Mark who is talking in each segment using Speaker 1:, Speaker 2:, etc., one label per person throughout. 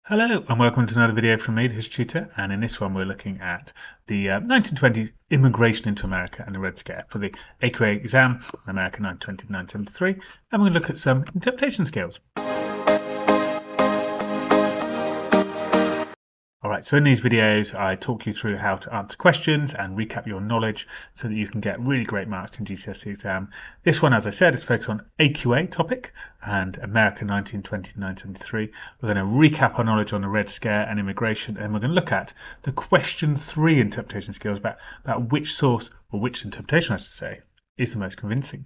Speaker 1: Hello and welcome to another video from me, the History Tutor, and in this one we're looking at the 1920s immigration into America and the Red Scare for the AQA exam in America 1920-1973, and we're going to look at some interpretation skills. Alright, so in these videos I talk you through how to answer questions and recap your knowledge so that you can get really great marks in GCSE exam. This one, as I said, is focused on AQA topic and America 1920-1973. We're going to recap our knowledge on the Red Scare and immigration, and we're going to look at the question 3 interpretation skills about which source, or which interpretation I should say, is the most convincing.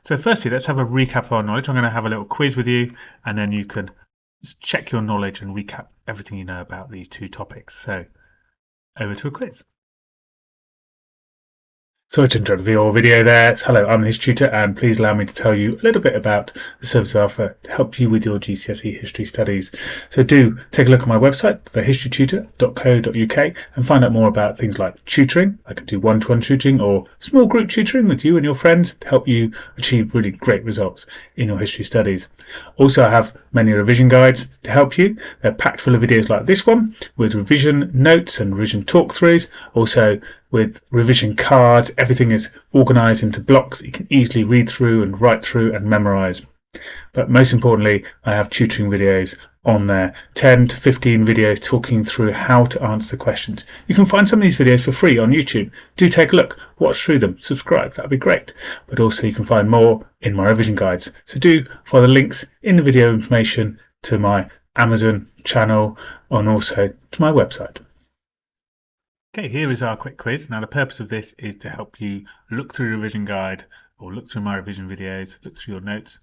Speaker 1: So firstly, let's have a recap of our knowledge. I'm going to have a little quiz with you, and then you can just check your knowledge and recap everything you know about these two topics. So over to a quiz. Sorry to interrupt your video there. Hello, I'm the History Tutor, and please allow me to tell you a little bit about the service I offer to help you with your GCSE history studies. So do take a look at my website, thehistorytutor.co.uk, and find out more about things like tutoring. I can do one-to-one tutoring or small group tutoring with you and your friends to help you achieve really great results in your history studies. Also, I have many revision guides to help you. They're packed full of videos like this one with revision notes and revision talk-throughs. Also, with revision cards, everything is organised into blocks that you can easily read through and write through and memorise. But most importantly, I have tutoring videos on there, 10 to 15 videos talking through how to answer the questions. You can find some of these videos for free on YouTube. Do take a look, watch through them, subscribe, that'd be great. But also you can find more in my revision guides. So do follow the links in the video information to my Amazon channel and also to my website. Okay, here is our quick quiz. Now the purpose of this is to help you look through the revision guide or look through my revision videos, look through your notes,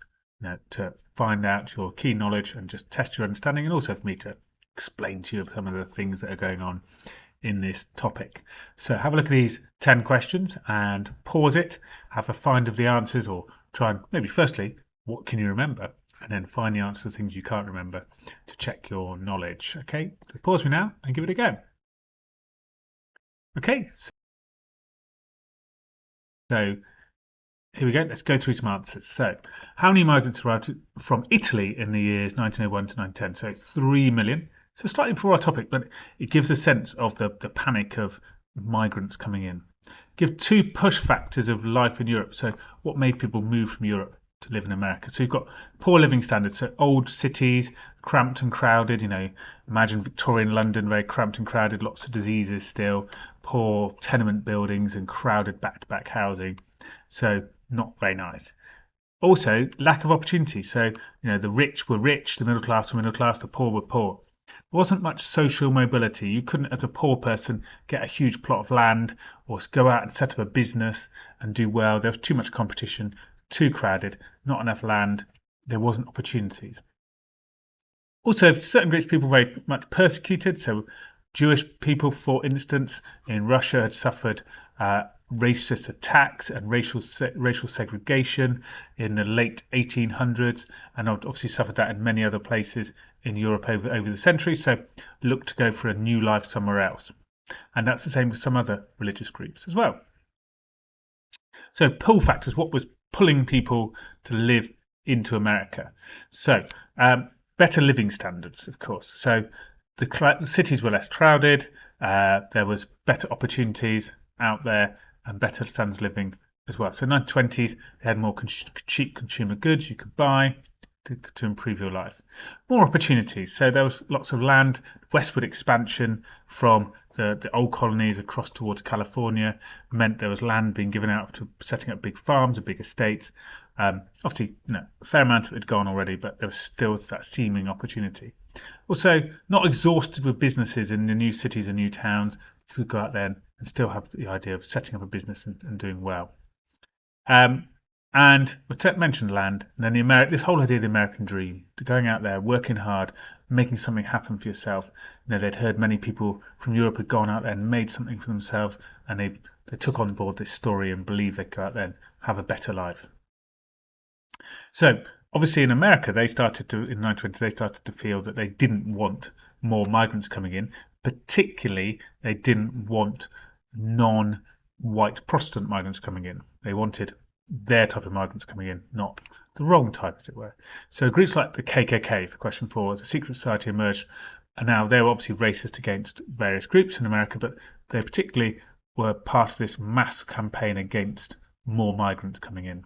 Speaker 1: to find out your key knowledge and just test your understanding, and also for me to explain to you some of the things that are going on in this topic. So have a look at these 10 questions and pause it, have a find of the answers, or try and maybe firstly, what can you remember? And then find the answer to things you can't remember to check your knowledge. Okay, so pause me now and give it a go. Okay, so here we go. Let's go through some answers. So, how many migrants arrived from Italy in the years 1901 to 1910? So, 3 million. So, slightly before our topic, but it gives a sense of the panic of migrants coming in. Give 2 push factors of life in Europe. So, what made people move from Europe to live in America? So, you've got poor living standards. So, old cities, cramped and crowded. Imagine Victorian London, very cramped and crowded, lots of diseases still, poor tenement buildings and crowded back-to-back housing. So, not very nice. Also, lack of opportunities. So, the rich were rich, the middle class were middle class, the poor were poor. There wasn't much social mobility. You couldn't, as a poor person, get a huge plot of land or go out and set up a business and do well. There was too much competition, too crowded, not enough land. There wasn't opportunities. Also, certain groups of people were very much persecuted. So, Jewish people, for instance, in Russia had suffered racist attacks and racial segregation in the late 1800s, and obviously suffered that in many other places in Europe over the centuries, so looked to go for a new life somewhere else. And that's the same with some other religious groups as well. So pull factors, what was pulling people to live into America? So better living standards, of course. So the cities were less crowded, there was better opportunities out there, and better standards of living as well. So 1920s, they had more cheap consumer goods you could buy to improve your life. More opportunities. So there was lots of land, westward expansion from the old colonies across towards California meant there was land being given out to setting up big farms and big estates. Obviously, a fair amount of it had gone already, but there was still that seeming opportunity. Also, not exhausted with businesses in the new cities and new towns. You could go out there and still have the idea of setting up a business and doing well. And we mentioned land, and then this whole idea of the American dream, to going out there, working hard, making something happen for yourself. They'd heard many people from Europe had gone out there and made something for themselves, and they took on board this story and believed they'd go out there and have a better life. So obviously in America, in the 1920s, they started to feel that they didn't want more migrants coming in. Particularly, they didn't want non-white Protestant migrants coming in. They wanted their type of migrants coming in, not the wrong type, as it were. So groups like the KKK, for question 4, as a secret society emerged And now they were obviously racist against various groups in America, but they particularly were part of this mass campaign against more migrants coming in.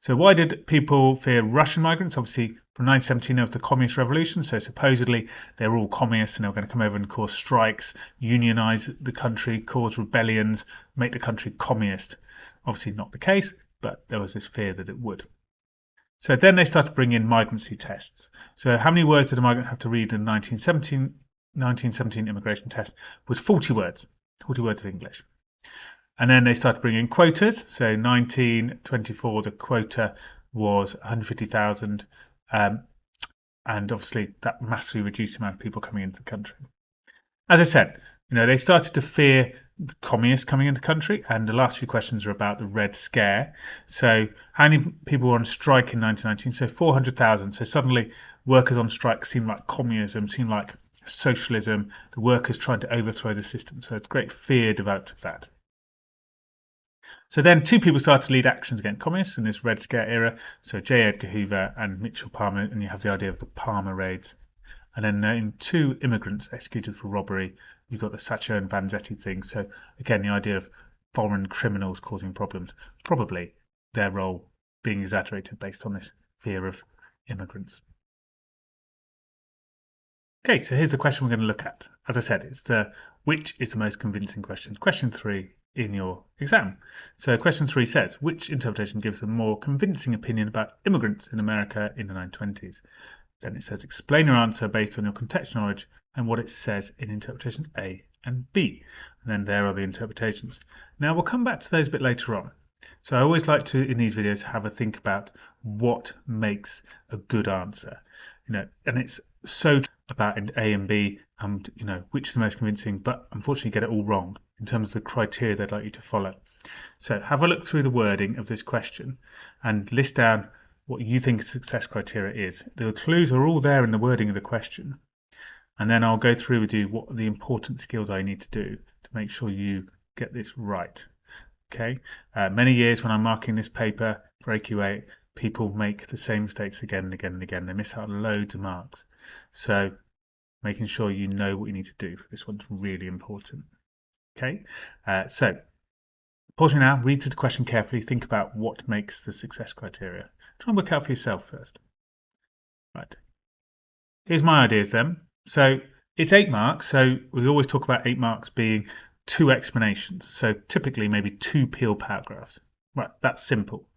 Speaker 1: So why did people fear Russian migrants? Obviously, from 1917 there was the Communist Revolution, so supposedly they were all communists and they were going to come over and cause strikes, unionize the country, cause rebellions, make the country communist. Obviously not the case, but there was this fear that it would. So then they started to bring in migrancy tests. So how many words did a migrant have to read in the 1917 immigration test? Was 40 words, 40 words of English. And then they started bringing in quotas. So 1924, the quota was 150,000. And obviously that massively reduced the amount of people coming into the country. As I said, they started to fear the communists coming into the country, and the last few questions are about the Red Scare. So how many people were on strike in 1919? So 400,000. So suddenly workers on strike seemed like communism, seemed like socialism, the workers trying to overthrow the system. So it's great fear developed of that. So then two people started to lead actions against communists in this Red Scare era. So J. Edgar Hoover and Mitchell Palmer, and you have the idea of the Palmer raids. And then two immigrants executed for robbery. You've got the Sacher and Vanzetti thing. So again, the idea of foreign criminals causing problems, probably their role being exaggerated based on this fear of immigrants. Okay, so here's the question we're going to look at. As I said, it's which is the most convincing question. Question 3 in your exam. So question 3 says, which interpretation gives a more convincing opinion about immigrants in America in the 1920s? Then it says, explain your answer based on your contextual knowledge and what it says in interpretations A and B. And then there are the interpretations. Now we'll come back to those a bit later on. So I always like to, in these videos, have a think about what makes a good answer. And it's so about A and B and, which is the most convincing, but unfortunately get it all wrong in terms of the criteria they'd like you to follow. So have a look through the wording of this question and list down what you think success criteria is. The clues are all there in the wording of the question. And then I'll go through with you what are the important skills I need to do to make sure you get this right. Okay. Many years when I'm marking this paper for AQA, people make the same mistakes again and again and again. They miss out loads of marks. So making sure you know what you need to do for this one's really important. Okay. So pause me now, read through the question carefully, think about what makes the success criteria. Try and work out for yourself first. Right. Here's my ideas then. So it's 8 marks. So we always talk about 8 marks being 2 explanations. So typically maybe 2 peel paragraphs. Right, that's simple.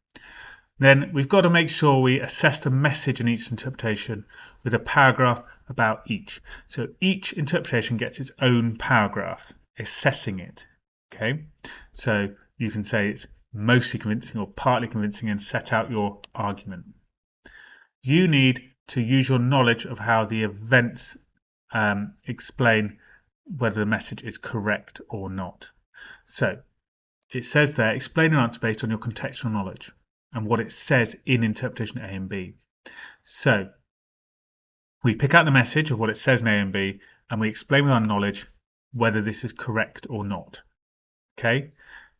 Speaker 1: Then we've got to make sure we assess the message in each interpretation with a paragraph about each. So each interpretation gets its own paragraph assessing it. Okay, so you can say it's mostly convincing or partly convincing and set out your argument. You need to use your knowledge of how the events explain whether the message is correct or not. So it says there, explain an answer based on your contextual knowledge and what it says in interpretation A and B. So we pick out the message of what it says in A and B and we explain with our knowledge whether this is correct or not. Okay,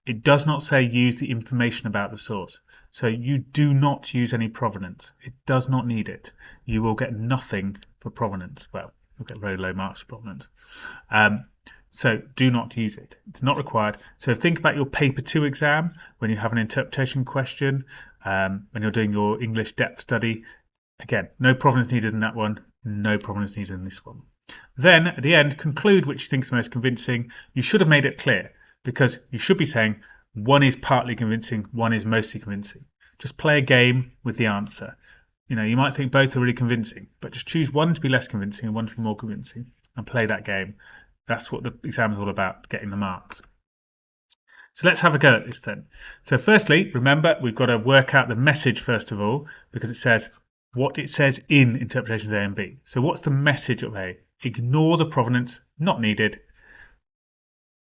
Speaker 1: it does not say use the information about the source. So you do not use any provenance. It does not need it. You will get nothing for provenance. Well, you'll get very low marks for provenance. So do not use it. It's not required. So think about your paper 2 exam when you have an interpretation question, when you're doing your English depth study. Again, no provenance needed in that one. No provenance needed in this one. Then at the end, conclude which you think is the most convincing. You should have made it clear, because you should be saying one is partly convincing, one is mostly convincing. Just play a game with the answer. You might think both are really convincing, but just choose one to be less convincing and one to be more convincing and play that game. That's what the exam is all about, getting the marks. So let's have a go at this then. So firstly, remember, we've got to work out the message first of all, because it says what it says in interpretations A and B. So what's the message of A? Ignore the provenance, not needed.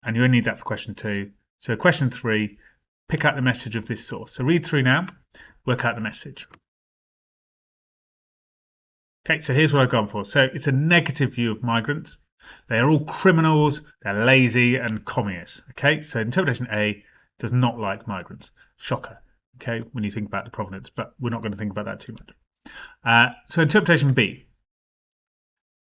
Speaker 1: And you only need that for question 2. So question 3, pick out the message of this source. So read through now, work out the message. Okay, so here's what I've gone for. So it's a negative view of migrants. They are all criminals, they're lazy and communists. Okay, so interpretation A does not like migrants. Shocker, okay, when you think about the provenance, but we're not going to think about that too much. So interpretation B.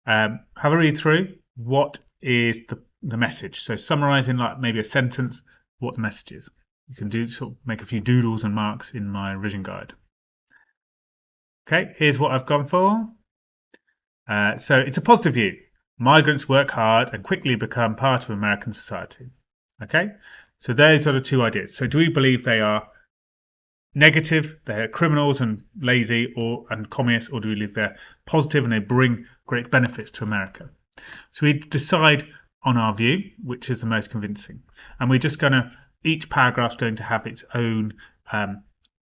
Speaker 1: Have a read through. What is the message? So summarise in like maybe a sentence what the message is. You can do sort of make a few doodles and marks in my revision guide. Okay, here's what I've gone for. So it's a positive view. Migrants work hard and quickly become part of American society. Okay, so those are the two ideas. So do we believe they are negative, they're criminals and lazy and communists, or do we believe they're positive and they bring great benefits to America? So we decide on our view, which is the most convincing. And we're just going to, each paragraph's going to have its own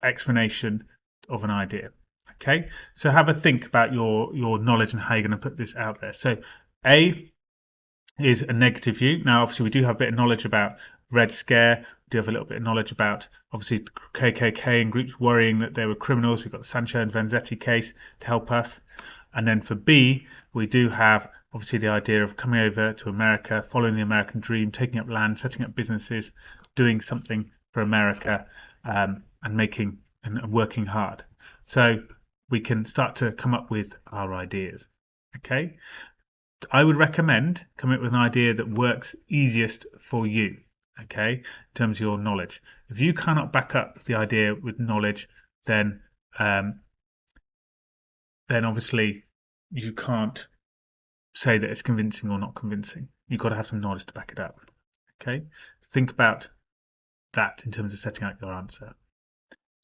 Speaker 1: explanation of an idea. Okay, so have a think about your knowledge and how you're going to put this out there. So A is a negative view. Now, obviously, we do have a bit of knowledge about Red Scare. We do have a little bit of knowledge about, obviously, KKK and groups worrying that they were criminals. We've got the Sancho and Vanzetti case to help us. And then for B, we do have, obviously, the idea of coming over to America, following the American dream, taking up land, setting up businesses, doing something for America, and making and working hard. So we can start to come up with our ideas. Okay. I would recommend coming up with an idea that works easiest for you, okay, in terms of your knowledge. If you cannot back up the idea with knowledge, then obviously you can't say that it's convincing or not convincing. You've got to have some knowledge to back it up. Okay, think about that in terms of setting out your answer.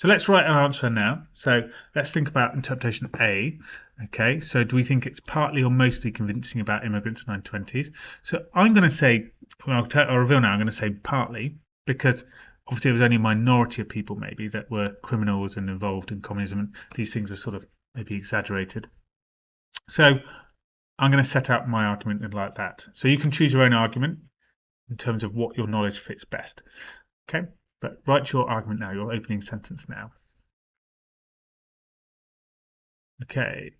Speaker 1: So let's write our answer now. So let's think about interpretation A. Okay, so do we think it's partly or mostly convincing about immigrants in the 1920s? So I'm going to say, well, I'll reveal now, I'm going to say partly, because obviously there was only a minority of people maybe that were criminals and involved in communism, and these things were sort of maybe exaggerated. So I'm going to set out my argument like that. So you can choose your own argument in terms of what your knowledge fits best. Okay. But write your argument now, your opening sentence now. Okay,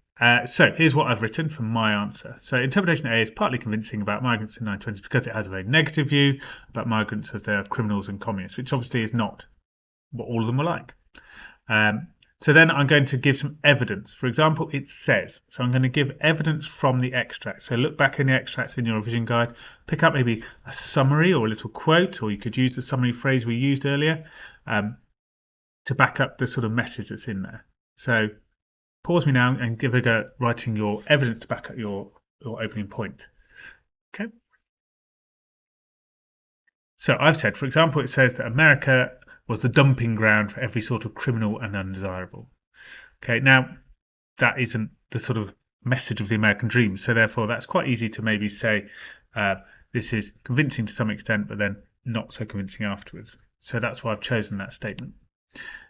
Speaker 1: so here's what I've written for my answer. So interpretation A is partly convincing about migrants in the 1920s because it has a very negative view about migrants as they're criminals and communists, which obviously is not what all of them were like. So then I'm going to give some evidence. For example, it says, so I'm going to give evidence from the extract. So look back in the extracts in your revision guide, pick up maybe a summary or a little quote, or you could use the summary phrase we used earlier to back up the sort of message that's in there. So pause me now and give a go at writing your evidence to back up your opening point. Okay. So I've said, for example, it says that America was the dumping ground for every sort of criminal and undesirable. Okay, now that isn't the sort of message of the American dream, so therefore that's quite easy to maybe say this is convincing to some extent, but then not so convincing afterwards. So that's why I've chosen that statement.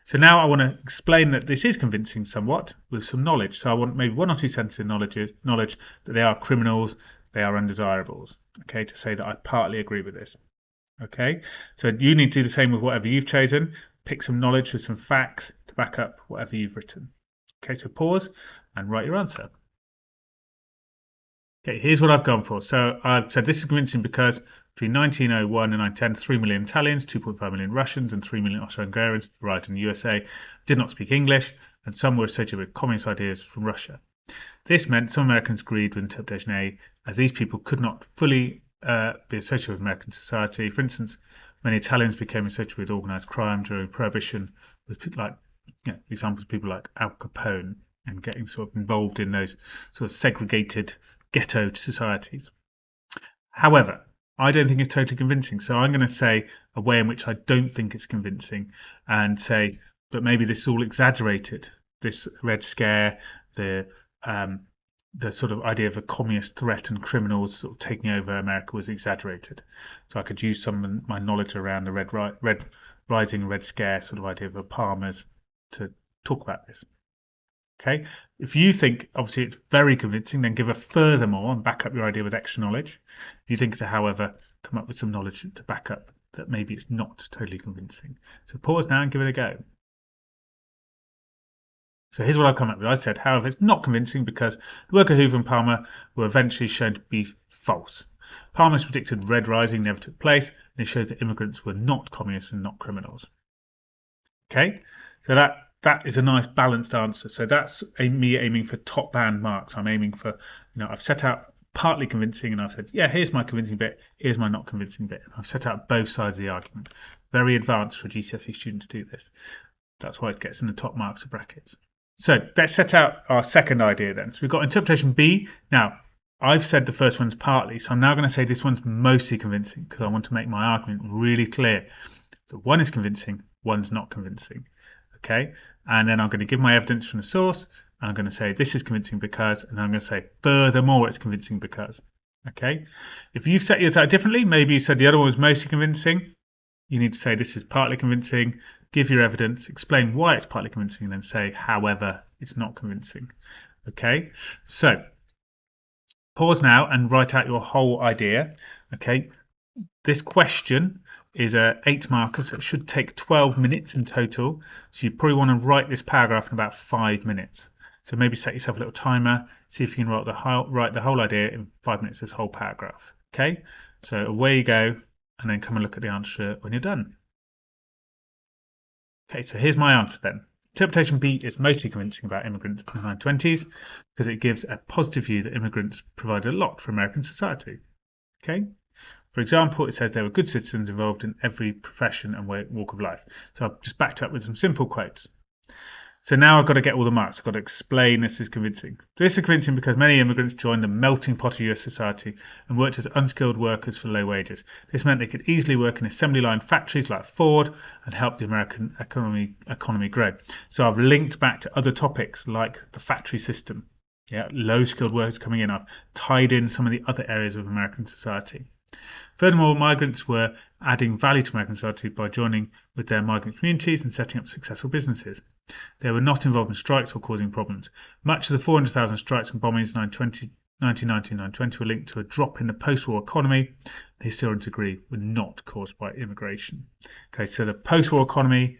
Speaker 1: So now I want to explain that this is convincing somewhat with some knowledge. So I want maybe one or two sentences of knowledge that they are criminals, they are undesirables. Okay, to say that I partly agree with this. Okay, so you need to do the same with whatever you've chosen. Pick some knowledge with some facts to back up whatever you've written. Okay, so pause and write your answer. Okay, here's what I've gone for. So I've said this is convincing because between 1901 and 1910, 3 million Italians, 2.5 million Russians, and 3 million Austro-Hungarians arrived in the USA, did not speak English, and some were associated with communist ideas from Russia. This meant some Americans agreed with interpretation A, as these people could not fully be associated with American society. For instance, many Italians became associated with organized crime during Prohibition, with people like examples of people like Al Capone and getting sort of involved in those sort of segregated ghetto societies. However, I don't think it's totally convincing, so I'm going to say a way in which I don't think it's convincing, and say that maybe this is all exaggerated. This Red Scare, the sort of idea of a communist threat and criminals sort of taking over America was exaggerated. So I could use some of my knowledge around the Red Rising, Red Scare sort of idea of the Palmers to talk about this. Okay, if you think obviously it's very convincing, then give a furthermore and back up your idea with extra knowledge. If you think to, however, come up with some knowledge to back up that maybe it's not totally convincing. So pause now and give it a go. So here's what I've come up with. I said, however, it's not convincing because the work of Hoover and Palmer were eventually shown to be false. Palmer's predicted Red Rising never took place, and it showed that immigrants were not communists and not criminals. Okay, so that is a nice balanced answer. So that's me aiming for top band marks. I'm aiming for, I've set out partly convincing and I've said, yeah, here's my convincing bit, here's my not convincing bit. I've set out both sides of the argument. Very advanced for GCSE students to do this. That's why it gets in the top marks of brackets. So let's set out our second idea then. So we've got interpretation B. Now, I've said the first one's partly, so I'm now going to say this one's mostly convincing because I want to make my argument really clear that one is convincing, one's not convincing. Okay, and then I'm going to give my evidence from the source, and I'm going to say this is convincing because, and I'm going to say furthermore it's convincing because. Okay, if you've set yours out differently, maybe you said the other one was mostly convincing, you need to say this is partly convincing, give your evidence, explain why it's partly convincing, and then say however it's not convincing. Okay, so pause now and write out your whole idea. Okay, this question is a 8 marker, so it should take 12 minutes in total. So you probably want to write this paragraph in about 5 minutes. So maybe set yourself a little timer, see if you can write the whole idea in 5 minutes, this whole paragraph. Okay, so away you go, and then come and look at the answer when you're done. Okay, so here's my answer then. Interpretation B is mostly convincing about immigrants in the 1920s because it gives a positive view that immigrants provide a lot for American society. Okay, for example, it says there were good citizens involved in every profession and walk of life. So I've just backed up with some simple quotes. So now I've got to get all the marks. I've got to explain this is convincing. This is convincing because many immigrants joined the melting pot of US society and worked as unskilled workers for low wages. This meant they could easily work in assembly line factories like Ford and help the American economy grow. So I've linked back to other topics like the factory system. Yeah, low skilled workers coming in. I've tied in some of the other areas of American society. Furthermore, migrants were adding value to American society by joining with their migrant communities and setting up successful businesses. They were not involved in strikes or causing problems. Much of the 400,000 strikes and bombings in 1919-1920 were linked to a drop in the post-war economy. The historians agree were not caused by immigration. Okay, so the post-war economy,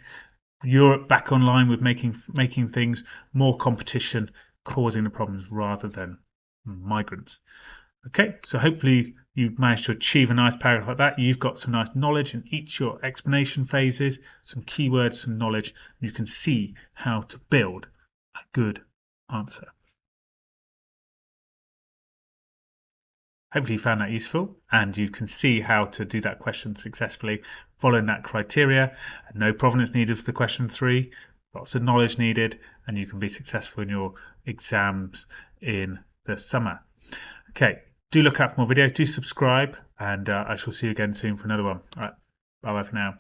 Speaker 1: Europe back online with making things, more competition, causing the problems rather than migrants. Okay, so hopefully you've managed to achieve a nice paragraph like that. You've got some nice knowledge in each of your explanation phases, some keywords, some knowledge. You can see how to build a good answer. Hopefully you found that useful and you can see how to do that question successfully following that criteria. No provenance needed for the question 3, lots of knowledge needed, and you can be successful in your exams in the summer. Okay, do look out for more videos, do subscribe, and I shall see you again soon for another one. All right, bye bye for now.